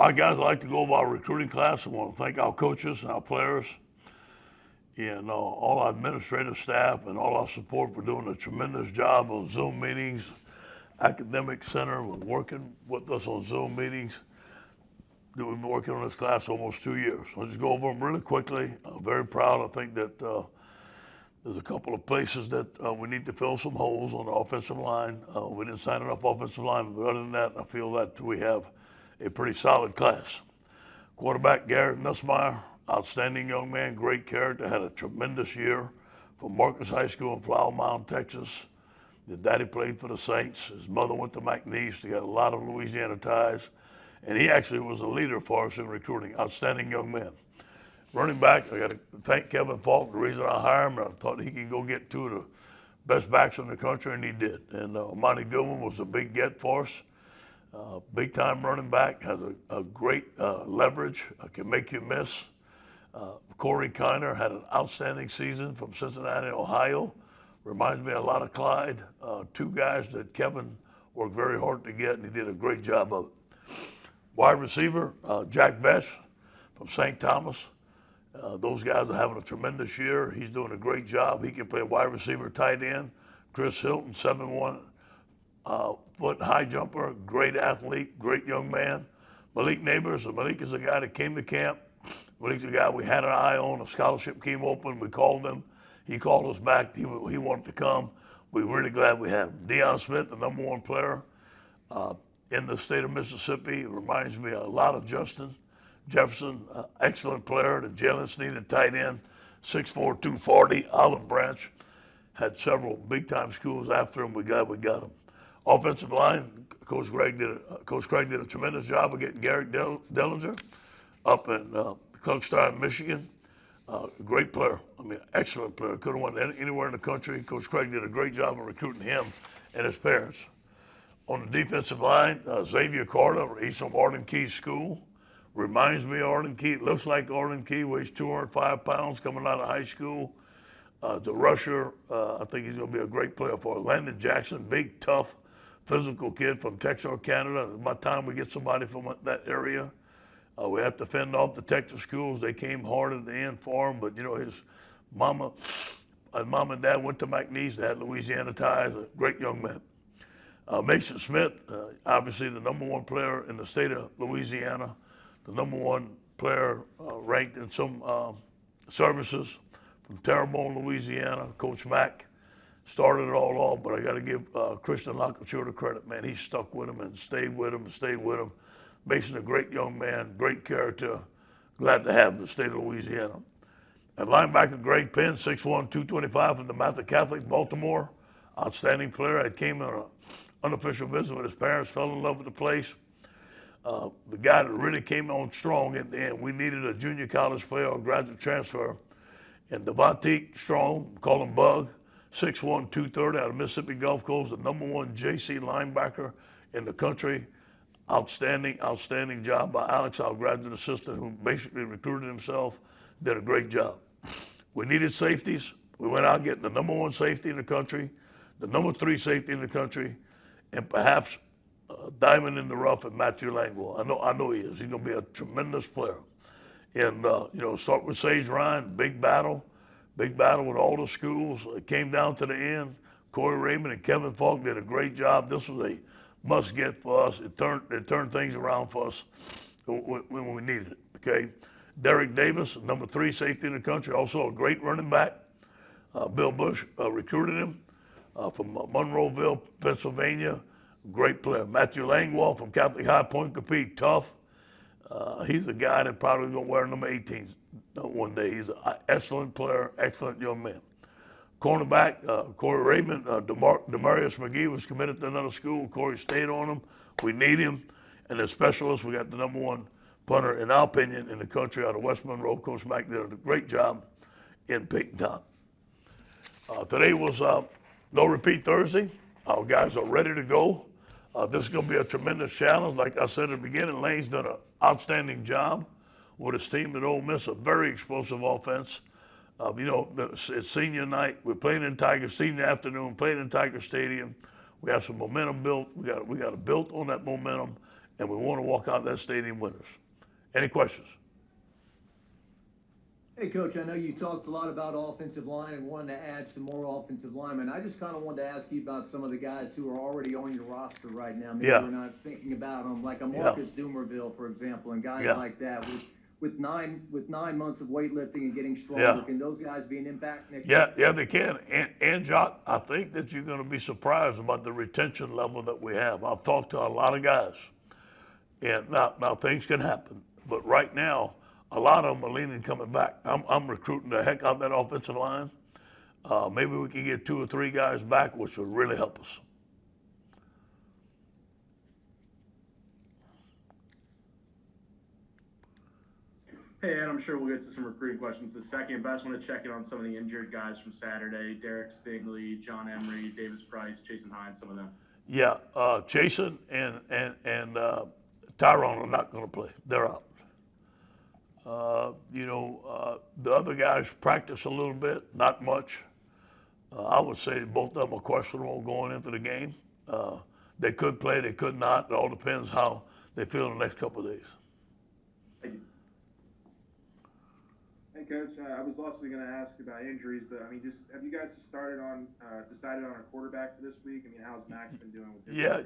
All right, guys, I'd like to go over our recruiting class. I want to thank our coaches and our players and all our administrative staff and all our support for doing a tremendous job on Zoom meetings. Academic Center was working with us on Zoom meetings. We've been working on this class almost 2 years. I'll just go over them really quickly. I'm very proud. I think that there's a couple of places that we need to fill some holes on the offensive line. We didn't sign enough offensive line, but other than that, I feel that we have a pretty solid class. Quarterback Garrett Nussmeier, outstanding young man, great character, had a tremendous year from Marcus High School in Flower Mound, Texas. His daddy played for the Saints. His mother went to McNeese. He got a lot of Louisiana ties. And he actually was a leader for us in recruiting. Outstanding young man. Running back, I got to thank Kevin Falk. The reason I hired him, I thought he could go get two of the best backs in the country, and he did. And Monty Goodwin was a big get for us. Big time running back, has a great leverage, can make you miss. Corey Kiner had an outstanding season from Cincinnati, Ohio. Reminds me a lot of Clyde. Two guys that Kevin worked very hard to get, and he did a great job of it. Wide receiver, Jack Bess from St. Thomas. Those guys are having a tremendous year. He's doing a great job. He can play wide receiver, tight end. Chris Hilton, 7'1" foot high jumper, great athlete, great young man. Malik Neighbors, Malik is a guy that came to camp. Malik's a guy we had an eye on. A scholarship came open. We called him. He called us back. He wanted to come. We're really glad we had him. Deion Smith, the number one player in the state of Mississippi. Reminds me a lot of Justin Jefferson, excellent player. The Jalen Sneed, a tight end, 6'4", 240, Olive Branch. Had several big-time schools after him. We got him. Offensive line, Coach Craig did a tremendous job of getting Garrett Dellinger up in Kluckstein, Michigan. Great player. I mean, excellent player. Could have won anywhere in the country. Coach Craig did a great job of recruiting him and his parents. On the defensive line, Xavier Carter, he's from Arden Key School. Reminds me of Arden Key. Looks like Arden Key, weighs 205 pounds coming out of high school. The rusher, I think he's going to be a great player for us. Landon Jackson, big, tough, physical kid from Texarkana, Canada. By the time we get somebody from that area, we have to fend off the Texas schools. They came hard at the end for him, but his mom and dad went to McNeese. They had Louisiana ties. A great young man. Mason Smith, obviously the number one player in the state of Louisiana, the number one player ranked in some services from Terrebonne, Louisiana. Coach Mack started it all off, but I got to give Christian Lacouture the credit, man. He stuck with him and stayed with him. Mason, a great young man, great character. Glad to have him in the state of Louisiana. And linebacker Greg Penn, 6'1", 225 from the Mather Catholic, Baltimore. Outstanding player. I came on an unofficial visit with his parents, fell in love with the place. The guy that really came on strong at the end, we needed a junior college player or graduate transfer. And Devontae Strong, call him Bug, 6'1", 230 out of Mississippi Gulf Coast, the number one JC linebacker in the country. Outstanding job by Alex, our graduate assistant, who basically recruited himself, did a great job. We needed safeties. We went out getting the number one safety in the country, the number 3 safety in the country, and perhaps diamond in the rough at Matthew Langwell. I know he is. He's going to be a tremendous player. And, start with Sage Ryan, big battle with all the schools. It came down to the end. Corey Raymond and Kevin Falk did a great job. This was a must-get for us. It turned things around for us when we needed it, okay? Derek Davis, number 3 safety in the country, also a great running back. Bill Bush recruited him from Monroeville, Pennsylvania. Great player. Matthew Langwell from Catholic High Point, compete tough. He's a guy that probably going to wear number 18 one day. He's an excellent player, excellent young man. Cornerback, Corey Raymond, Demarius McGee was committed to another school. Corey stayed on him. We need him. And as specialist, we got the number one punter, in our opinion, in the country out of West Monroe. Coach Mack did a great job in Peyton. Today was No Repeat Thursday. Our guys are ready to go. This is going to be a tremendous challenge. Like I said at the beginning, Lane's done an outstanding job with his team at Ole Miss, a very explosive offense. It's senior night. We're playing in Tiger, senior afternoon, playing in Tiger Stadium. We have some momentum built. We got to build on that momentum and we want to walk out that stadium winners. Any questions? Hey, Coach, I know you talked a lot about offensive line and wanted to add some more offensive linemen. I just kind of wanted to ask you about some of the guys who are already on your roster right now. Maybe Yeah. we're not thinking about them, like a Yeah. Marcus Dumerville, for example, and guys Yeah. like that. With 9 months of weightlifting and getting stronger, Yeah. can those guys be an impact next year? Yeah, they can. And Jock, I think that you're going to be surprised about the retention level that we have. I've talked to a lot of guys, and now things can happen, but right now, a lot of them are leaning coming back. I'm recruiting the heck out of that offensive line. Maybe we can get 2 or 3 guys back, which would really help us. Hey, Ed, I'm sure we'll get to some recruiting questions in a second, but I just want to check in on some of the injured guys from Saturday. Derek Stingley, John Emery, Davis Price, Jason Hines, some of them. Yeah, Jason and Tyrone are not going to play. They're out. The other guys practice a little bit, not much. I would say both of them are questionable going into the game. They could play, they could not. It all depends how they feel in the next couple of days. Thank you. Hey, Coach. I was also going to ask about injuries, but I mean, just have you guys decided on a quarterback for this week? I mean, how's Max been doing with his? Yeah,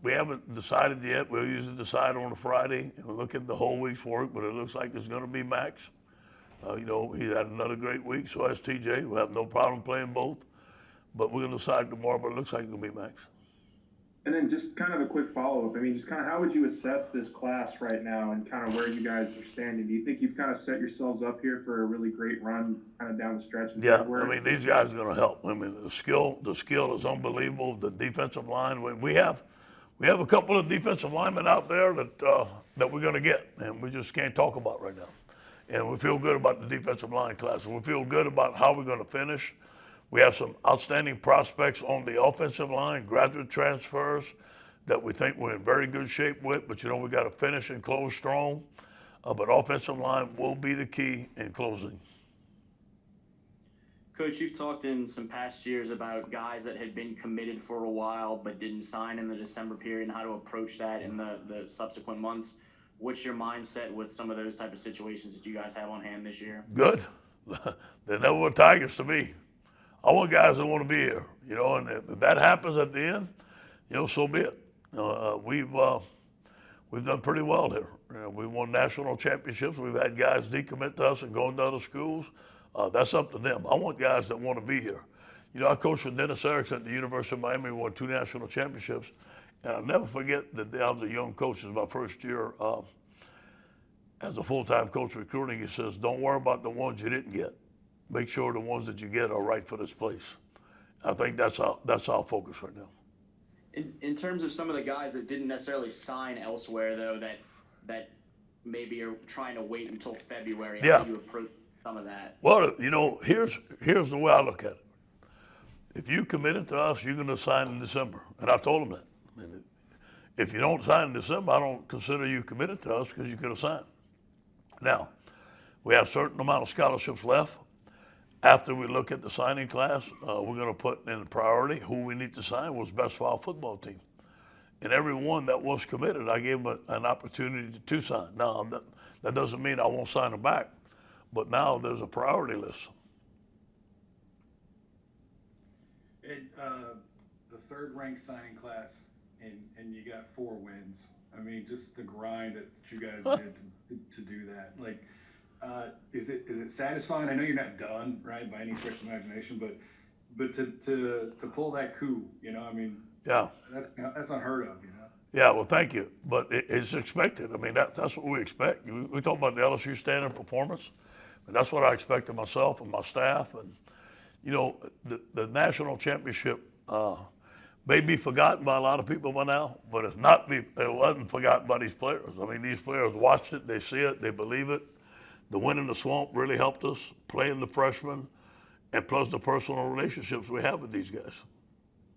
we haven't decided yet. We'll usually decide on a Friday and we'll look at the whole week's work, but it looks like it's going to be Max. He had another great week, so has TJ. We'll have no problem playing both, but we're going to decide tomorrow, but it looks like it's going to be Max. And then just kind of a quick follow-up. I mean, just kind of how would you assess this class right now and kind of where you guys are standing? Do you think you've kind of set yourselves up here for a really great run kind of down the stretch in February? I mean, these guys are going to help. I mean, the skill is unbelievable. The defensive line, we have a couple of defensive linemen out there that we're going to get, and we just can't talk about right now. And we feel good about the defensive line class, and we feel good about how we're going to finish. We have some outstanding prospects on the offensive line, graduate transfers that we think we're in very good shape with, but we got to finish and close strong. But offensive line will be the key in closing. Coach, you've talked in some past years about guys that had been committed for a while but didn't sign in the December period and how to approach that in the subsequent months. What's your mindset with some of those type of situations that you guys have on hand this year? Good. They never were Tigers to me. I want guys that want to be here, and if that happens at the end, so be it. We've done pretty well here. We won national championships. We've had guys decommit to us and go into other schools. That's up to them. I want guys that want to be here. I coached with Dennis Erickson at the University of Miami. We won 2 national championships. And I'll never forget that I was a young coach. It was my first year as a full-time coach recruiting. He says, don't worry about the ones you didn't get. Make sure the ones that you get are right for this place. I think that's our focus right now. In terms of some of the guys that didn't necessarily sign elsewhere, though, that maybe are trying to wait until February, how do you approach some of that? Well, here's the way I look at it. If you committed to us, you're going to sign in December. And I told them that. I mean, if you don't sign in December, I don't consider you committed to us because you could have signed. Now, we have a certain amount of scholarships left. After we look at the signing class, we're going to put in priority who we need to sign, what's best for our football team. And everyone that was committed, I gave them an opportunity to sign. Now, that doesn't mean I won't sign them back, but now there's a priority list. The third-ranked signing class, and you got 4 wins. I mean, just the grind that you guys did to do that. Like, is it satisfying? I know you're not done, right, by any stretch of imagination, but to pull that coup, I mean, yeah, that's unheard of, Yeah, well, thank you, but it's expected. I mean, that's what we expect. We talk about the LSU standard performance, and that's what I expect of myself and my staff. And the national championship may be forgotten by a lot of people by now, but it wasn't forgotten by these players. I mean, these players watched it, they see it, they believe it. The win in the swamp really helped us, playing the freshmen, and plus the personal relationships we have with these guys.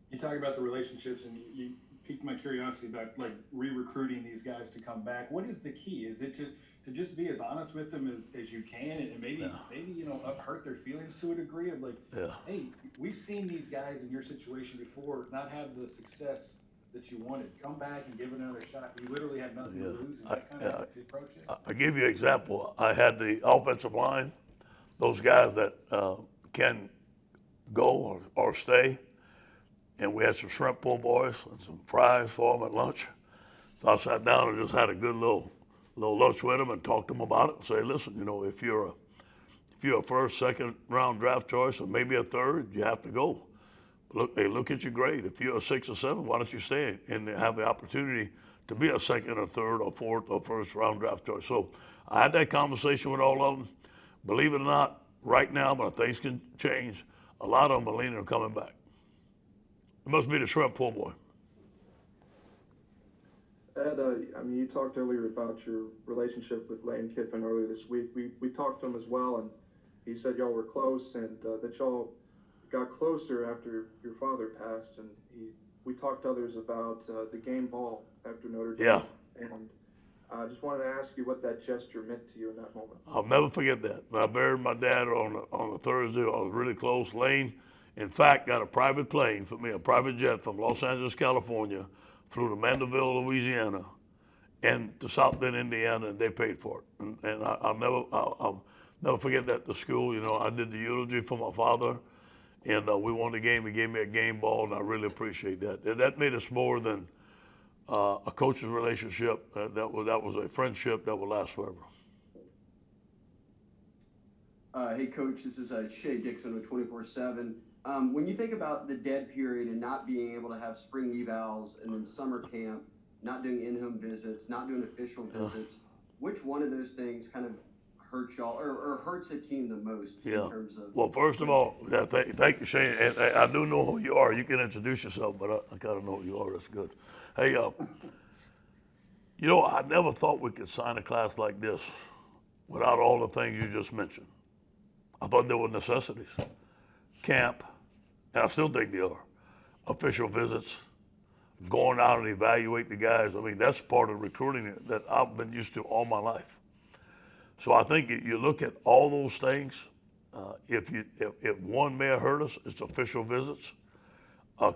You talk about the relationships, and you piqued my curiosity about like re-recruiting these guys to come back. What is the key? Is it to just be as honest with them as you can, and maybe hurt their feelings to a degree of like, hey, we've seen these guys in your situation before not have the success that you wanted? Come back and give it another shot. You literally have nothing to lose. Is that kind of what the approach is? I'll give you an example. I had the offensive line, those guys that can go or stay, and we had some shrimp po' boys and some fries for them at lunch. So I sat down and just had a good little lunch with them and talked to them about it and say, listen, if you're a first, second round draft choice or maybe a third, you have to go. Look at your grade. If you're a 6 or 7, why don't you stay and have the opportunity to be a second or third or fourth or first round draft choice? So I had that conversation with all of them. Believe it or not, right now, but things can change, a lot of them are leaning on coming back. It must be the shrimp po' boy. Ed, you talked earlier about your relationship with Lane Kiffin earlier this week. We talked to him as well, and he said y'all were close and that y'all got closer after your father passed. And we talked to others about the game ball after Notre Dame. Yeah. And I just wanted to ask you what that gesture meant to you in that moment. I'll never forget that. When I buried my dad on a Thursday, I was really close. Lane, in fact, got a private plane for me, a private jet from Los Angeles, California, flew to Mandeville, Louisiana, and to South Bend, Indiana, and they paid for it. And I'll never forget that to school. I did the eulogy for my father, and we won the game. He gave me a game ball, and I really appreciate that. That made us more than a coach's relationship. That was a friendship that will last forever. Hey, Coach, this is Shea Dixon with 24/7. When you think about the dead period and not being able to have spring evals and then summer camp, not doing in-home visits, not doing official visits, which one of those things kind of hurts y'all or hurts a team the most in terms of? Well, first of all, thank you, Shane. And I do know who you are. You can introduce yourself, but I kind of know who you are. That's good. Hey, I never thought we could sign a class like this without all the things you just mentioned. I thought there were necessities. Camp, and I still think they are. Official visits, going out and evaluate the guys. I mean, that's part of recruiting that I've been used to all my life. So I think you look at all those things. If one may have hurt us, it's official visits,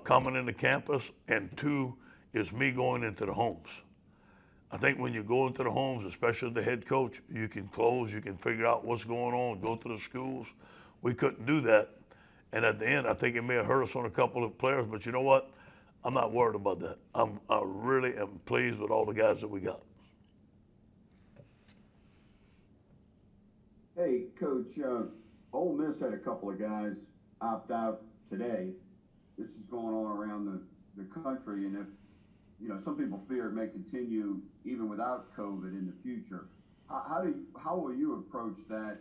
coming into campus, and 2 is me going into the homes. I think when you go into the homes, especially the head coach, you can close, you can figure out what's going on, go to the schools. We couldn't do that. And at the end, I think it may have hurt us on a couple of players, but you know what? I'm not worried about that. I really am pleased with all the guys that we got. Hey, Coach, Ole Miss had a couple of guys opt out today. This is going on around the country, and if some people fear it may continue even without COVID in the future. How will you approach that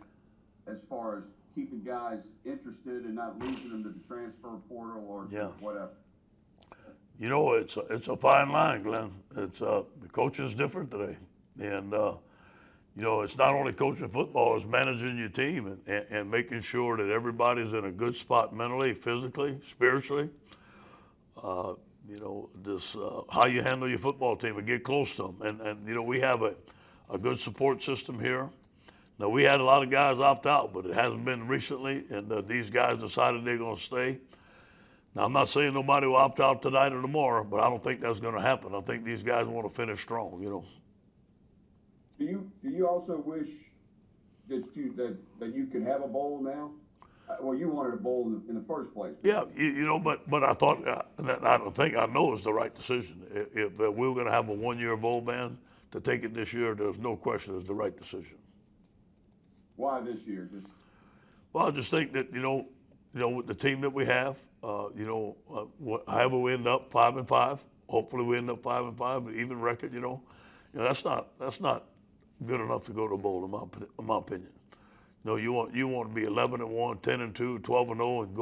as far as keeping guys interested and not losing them to the transfer portal or whatever? It's a fine line, Glenn. It's the coaching is different today, and it's not only coaching football; it's managing your team and making sure that everybody's in a good spot mentally, physically, spiritually. How you handle your football team and get close to them, and we have a good support system here. Now, we had a lot of guys opt out, but it hasn't been recently, and these guys decided they're going to stay. Now, I'm not saying nobody will opt out tonight or tomorrow, but I don't think that's going to happen. I think these guys want to finish strong, Do you also wish that you could have a bowl now? Well, you wanted a bowl in the first place. Yeah, but I thought, I know it's the right decision. If we were going to have a 1-year bowl ban, to take it this year, there's no question it's the right decision. Why this year? Well, I just think that, with the team that we have, however we end up 5-5, hopefully we end up 5-5, but even record, that's not good enough to go to a bowl in my opinion. You want to be 11-1, 10-2, 12-0, and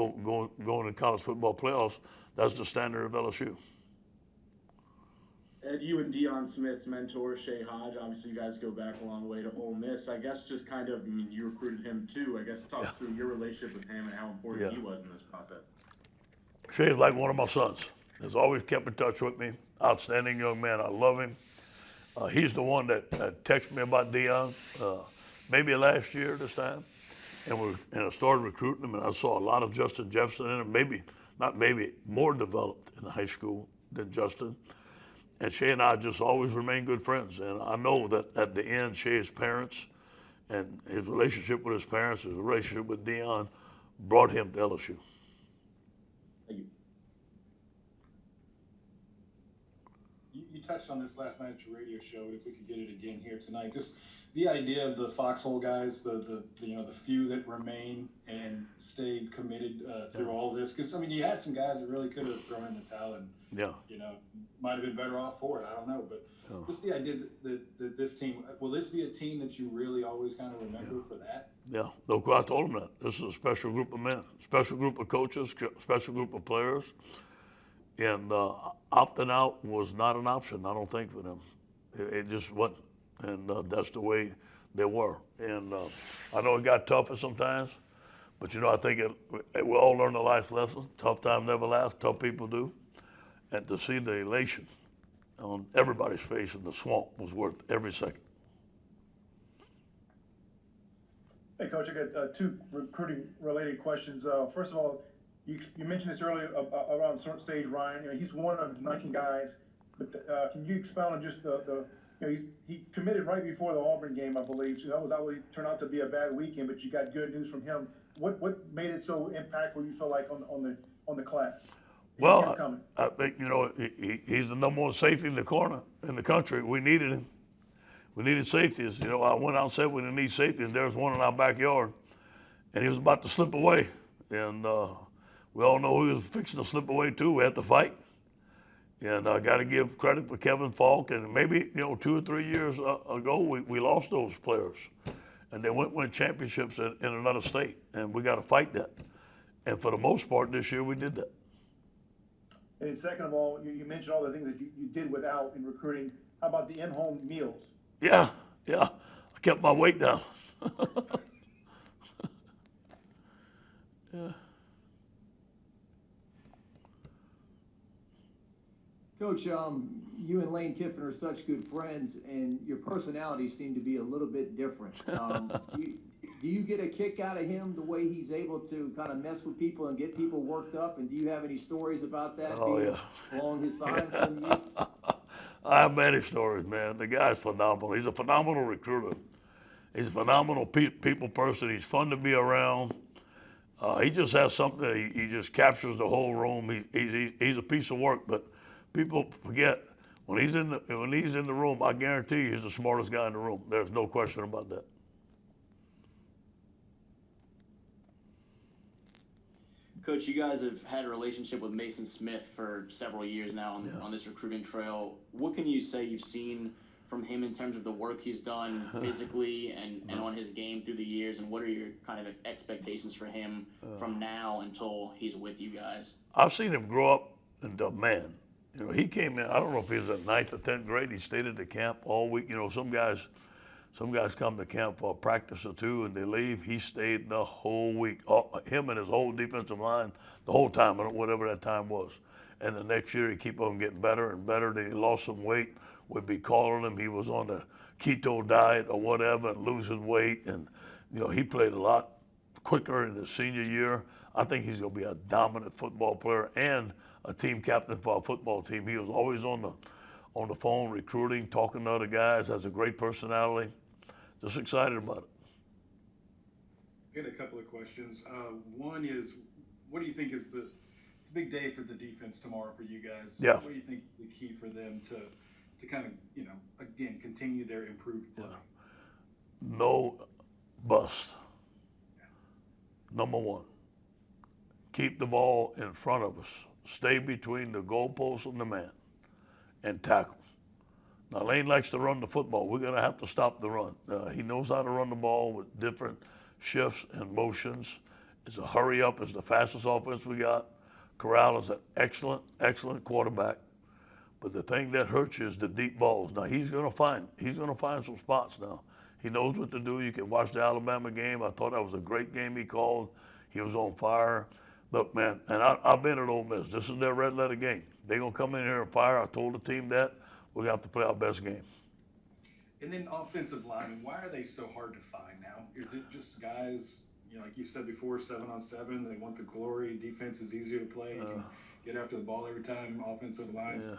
going to college football playoffs. That's the standard of LSU. Ed, you and Deion Smith's mentor, Shea Hodge, obviously you guys go back a long way to Ole Miss. I guess just you recruited him too. I guess talk through your relationship with him and how important he was in this process. Shea's like one of my sons. Has always kept in touch with me. Outstanding young man. I love him. He's the one that texted me about Deion maybe last year this time. And I started recruiting him, and I saw a lot of Justin Jefferson in him, more developed in high school. than Justin. And Shay and I just always remain good friends. And I know that at the end, Shay's parents and his relationship with his parents, his relationship with Dion, brought him to LSU. Thank you. You touched on this last night at your radio show. If we could get it again here tonight, just the idea of the foxhole guys, the few that remain and stayed committed through all this. Because I mean, you had some guys that really could have thrown in the towel and might have been better off for it. I don't know, but just the idea that this team, will this be a team that you really always kind of remember for that? Yeah, look, I told him that. This is a special group of men, special group of coaches, special group of players. And opting out was not an option, I don't think, for them. It just wasn't. And that's the way they were. And I know it got tougher sometimes, but, I think we all learned a life lesson. Tough time never lasts, tough people do. And to see the elation on everybody's face in the swamp was worth every second. Hey, Coach, I got two recruiting-related questions. First of all, you mentioned this earlier around a certain stage, Ryan. He's one of 19 guys, but can you expound on just he committed right before the Auburn game, I believe. So that was always turned out to be a bad weekend, but you got good news from him. What made it so impactful? You feel like on the class? Well, I think he's the number one safety in the corner in the country. We needed him. We needed safeties. I went out and said we didn't need safety, and there's one in our backyard, and he was about to slip away, and we all know he was fixing to slip away too. We had to fight, and I got to give credit for Kevin Falk. And maybe 2 or 3 years ago we lost those players, and they win championships in another state, and we got to fight that. And for the most part, this year we did that. And second of all, you mentioned all the things that you did without in recruiting. How about the in-home meals? Yeah, I kept my weight down. Yeah. Coach, you and Lane Kiffin are such good friends, and your personalities seem to be a little bit different. Do you get a kick out of him, the way he's able to kind of mess with people and get people worked up? And do you have any stories about that along his side from you? I have many stories, man. The guy's phenomenal. He's a phenomenal recruiter. He's a phenomenal people person. He's fun to be around. He just has something that he just captures the whole room. He's a piece of work, but people forget when he's in the room. I guarantee you, he's the smartest guy in the room. There's no question about that. Coach, you guys have had a relationship with Mason Smith for several years now on this recruiting trail. What can you say you've seen from him in terms of the work he's done physically and on his game through the years, and what are your kind of expectations for him from now until he's with you guys? I've seen him grow up into a man. He came in, I don't know if he was at 9th or 10th grade. He stayed at the camp all week. Some guys come to camp for a practice or two and they leave. He stayed the whole week. Him and his whole defensive line, the whole time, whatever that time was. And the next year he keep on getting better and better. Then he lost some weight. We'd be calling him. He was on the keto diet or whatever and losing weight. And, he played a lot quicker in his senior year. I think he's going to be a dominant football player and a team captain for our football team. He was always on the phone recruiting, talking to other guys, has a great personality. Just excited about I it. got a couple of questions. One is, what do you think is it's a big day for the defense tomorrow for you guys. Yeah. What do you think is the key for them to kind of, again, continue their improved play? No bust. Number one, keep the ball in front of us. Stay between the goalpost and the man and tackle. Now, Lane likes to run the football. We're going to have to stop the run. He knows how to run the ball with different shifts and motions. It's a hurry up. It's the fastest offense we got. Corral is an excellent, excellent quarterback. But the thing that hurts you is the deep balls. Now, he's going to find some spots now. He knows what to do. You can watch the Alabama game. I thought that was a great game he called. He was on fire. Look, man, and I've been at Ole Miss. This is their red letter game. They're going to come in here and fire. I told the team that. We have to play our best game. And then offensive linemen, why are they so hard to find now? Is it just guys, like you said before, 7-on-7, they want the glory, defense is easier to play, you get after the ball every time, offensive lines,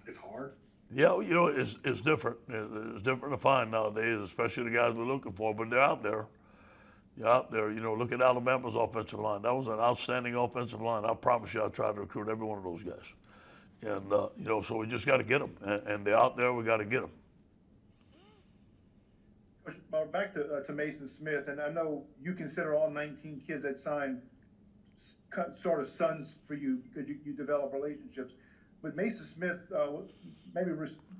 it's hard. Yeah, you know, it's different. It's different to find nowadays, especially the guys we're looking for, but they're out there. They're out there. You know, look at Alabama's offensive line. That was an outstanding offensive line. I promise you, I tried to recruit every one of those guys. And, you know, so we just got to get them. And they're out there, we got to get them. Back to Mason Smith, and I know you consider all 19 kids that signed sort of sons for you because you develop relationships. But Mason Smith maybe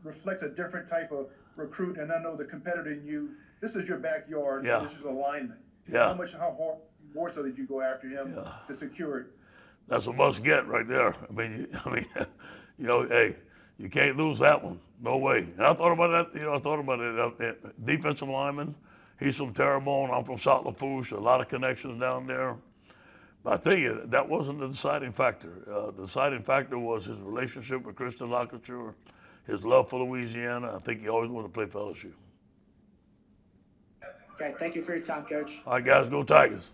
reflects a different type of recruit, and I know the competitor in you, this is your backyard, this is alignment. Yeah. How hard, more so did you go after him to secure it? That's a must get right there. I mean, you know, hey, you can't lose that one. No way. And I thought about that. You know, I thought about it. Defensive lineman. He's from Terrebonne. I'm from South Lafourche. A lot of connections down there. But I tell you, that wasn't the deciding factor. The deciding factor was his relationship with Christian Lacouture, his love for Louisiana. I think he always wanted to play for LSU. Okay, thank you for your time, Coach. All right, guys, go Tigers.